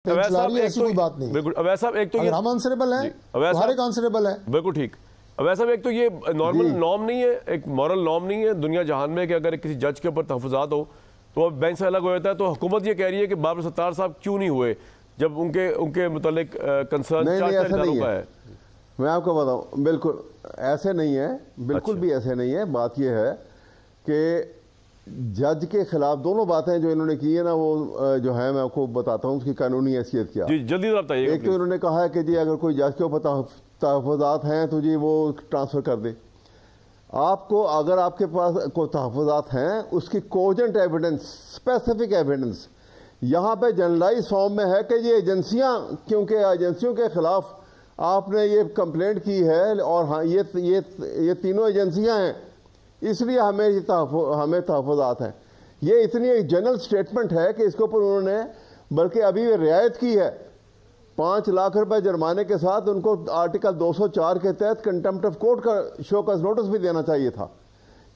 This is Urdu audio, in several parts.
ایسی کوئی بات نہیں. بالکل اویس صاحب ایک تو اگر ہم آنسریبل ہیں ہر ایک آنسریبل ہے. بالکل ٹھیک. اویس صاحب ایک تو یہ نارمل نارم نہیں ہے, ایک مورل نارم نہیں ہے دنیا جہان میں کہ اگر کسی جج کے اوپر تحفظات ہو تو اب بینچ سے الگ ہو جاتا ہے. تو حکومت یہ کہہ رہی ہے کہ بابر ستار صاحب کیوں نہیں ہوئے جب ان کے متعلق کنسرن کا ہے. میں آپ کو بتاؤں بالکل ایسے نہیں ہے, بالکل بھی ایسے نہیں ہے. بات یہ ہے کہ جج کے خلاف دونوں باتیں جو انہوں نے کی ہیں نا وہ جو ہے میں آپ کو بتاتا ہوں اس کی قانونی حیثیت کیا. جی جلدی سے بتائیے. ایک تو انہوں نے کہا ہے کہ جی اگر کوئی جج کے اوپر تحفظات ہیں تو جی وہ ٹرانسفر کر دے. آپ کو اگر آپ کے پاس کوئی تحفظات ہیں اس کی کوجنٹ ایویڈنس, اسپیسیفک ایویڈنس یہاں پہ جنرلائز فارم میں ہے کہ یہ ایجنسیاں, کیونکہ ایجنسیوں کے خلاف آپ نے یہ کمپلینٹ کی ہے اور ہاں یہ تینوں ایجنسیاں ہیں اس لیے ہمیں تحفظات ہیں. یہ اتنی جنرل سٹیٹمنٹ ہے کہ اس کے اوپر انہوں نے بلکہ ابھی رعایت کی ہے. 5 لاکھ روپے جرمانے کے ساتھ ان کو آرٹیکل 204 کے تحت کنٹمپٹ آف کورٹ کا شو کاز نوٹس بھی دینا چاہیے تھا.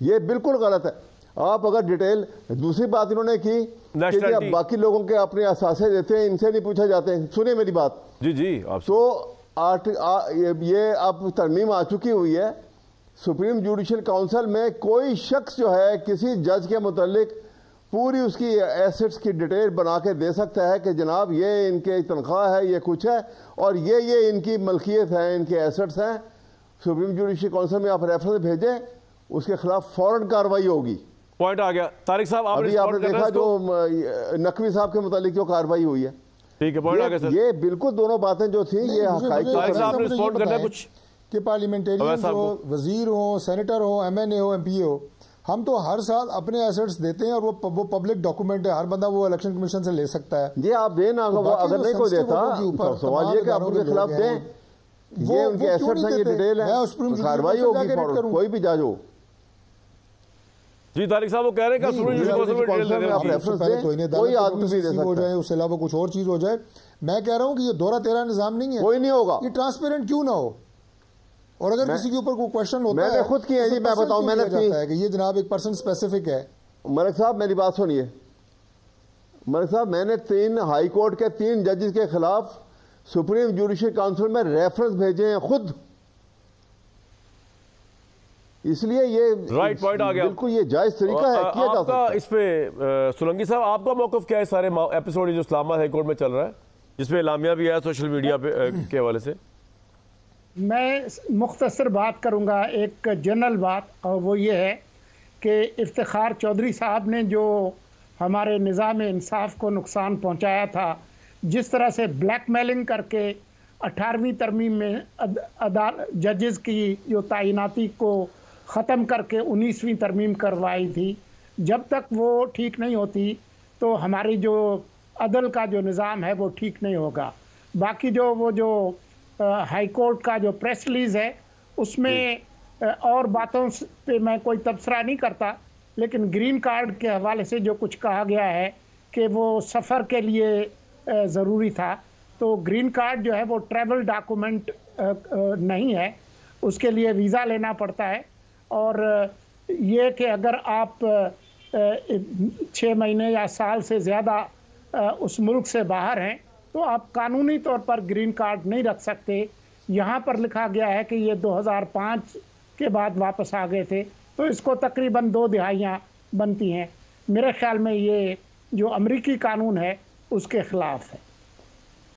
یہ بالکل غلط ہے. آپ اگر ڈیٹیل دوسری بات انہوں نے کی کہ اب باقی لوگوں کے اپنے اثاثے دیتے ہیں ان سے نہیں پوچھا جاتے ہیں. سنیں میری بات. جی تو یہ اب ترمیم آ چکی ہوئی ہے سپریم جوڈیشل کونسل میں. کوئی شخص جو ہے کسی جج کے متعلق پوری اس کی ایسٹس کی ڈیٹیل بنا کے دے سکتا ہے کہ جناب یہ ان کے تنخواہ ہے, یہ کچھ ہے اور یہ ان کی ملکیت ہے, ان کے ایسٹس ہیں. سپریم جوڈیشل کونسل میں آپ ریفرنس بھیجیں, اس کے خلاف فوراً کارروائی ہوگی. پوائنٹ آ گیا. طارق صاحب ابھی آپ نے دیکھا جو نقوی صاحب کے متعلق جو کارروائی ہوئی ہے. ٹھیک ہے, پوائنٹ آ گیا سر. یہ بالکل دونوں باتیں جو تھیں یہ حقائق کہ پارلیمنٹیرینز ہو, وزیر ہوں, سینیٹر ہو, ایم این اے ہو, ایم پی اے ہو, ہم تو ہر سال اپنے ایسٹس دیتے ہیں اور وہ پبلک ڈاکومنٹ ہے, ہر بندہ وہ الیکشن کمیشن سے لے سکتا ہے. جی آپ دیں نا, اگر نہیں کوئی دیتا سوال یہ کہ آپ ان کے خلاف دیں, یہ ان کے ایسٹس ہیں, یہ ڈیٹیل ہے, کارروائی ہوگی کوئی بھی جج ہو. جی طارق صاحب وہ کہہ رہے ہیں کوئی آدمی بھی دے سکتا ہو جائے, اس سے علاوہ کچھ اور چیز ہو جائے. میں کہہ رہا ہوں کہ یہ دورہ تیرا نظام نہیں ہے, کوئی نہیں ہوگا. یہ ٹرانسپیرنٹ کیوں نہ ہو, اور اگر کسی کے اوپر کوئی کوشچن ہوتا ہے میں نے خود کیا جی, میں بتاؤں میں نے کہ یہ جناب ایک پرسن اسپیسیفک ہے. ملک صاحب میری بات سنیے. ملک صاحب میں نے 3 ہائی کورٹ کے 3 ججز کے خلاف سپریم جوڈیشل کونسل میں ریفرنس بھیجے ہیں خود. اس لیے یہ رائٹ پوائنٹ آ گیا, بالکل یہ جائز طریقہ ہے, کیا جا سکتا ہے. اس پہ سولنگی صاحب آپ کا موقف کیا ہے سارے ایپیسوڈ جو اسلام آباد ہائی کورٹ میں چل رہا ہے جس پہ اعلامیہ بھی ہے سوشل میڈیا کے حوالے سے؟ میں مختصر بات کروں گا, ایک جنرل بات, اور وہ یہ ہے کہ افتخار چودھری صاحب نے جو ہمارے نظام انصاف کو نقصان پہنچایا تھا, جس طرح سے بلیک میلنگ کر کے 18ویں ترمیم میں ججز کی جو تعیناتی کو ختم کر کے 19ویں ترمیم کروائی تھی, جب تک وہ ٹھیک نہیں ہوتی تو ہماری جو عدل کا جو نظام ہے وہ ٹھیک نہیں ہوگا. باقی جو ہائی کورٹ کا جو پریس ریلیز ہے اس میں اور باتوں پہ میں کوئی تبصرہ نہیں کرتا, لیکن گرین کارڈ کے حوالے سے جو کچھ کہا گیا ہے کہ وہ سفر کے لیے ضروری تھا, تو گرین کارڈ جو ہے وہ ٹریول ڈاکومنٹ نہیں ہے, اس کے لیے ویزا لینا پڑتا ہے. اور یہ کہ اگر آپ 6 مہینے یا سال سے زیادہ اس ملک سے باہر ہیں تو آپ قانونی طور پر گرین کارڈ نہیں رکھ سکتے. یہاں پر لکھا گیا ہے کہ یہ 2005 کے بعد واپس آ گئے تھے, تو اس کو تقریباً 2 دہائیاں بنتی ہیں. میرے خیال میں یہ جو امریکی قانون ہے اس کے خلاف ہے.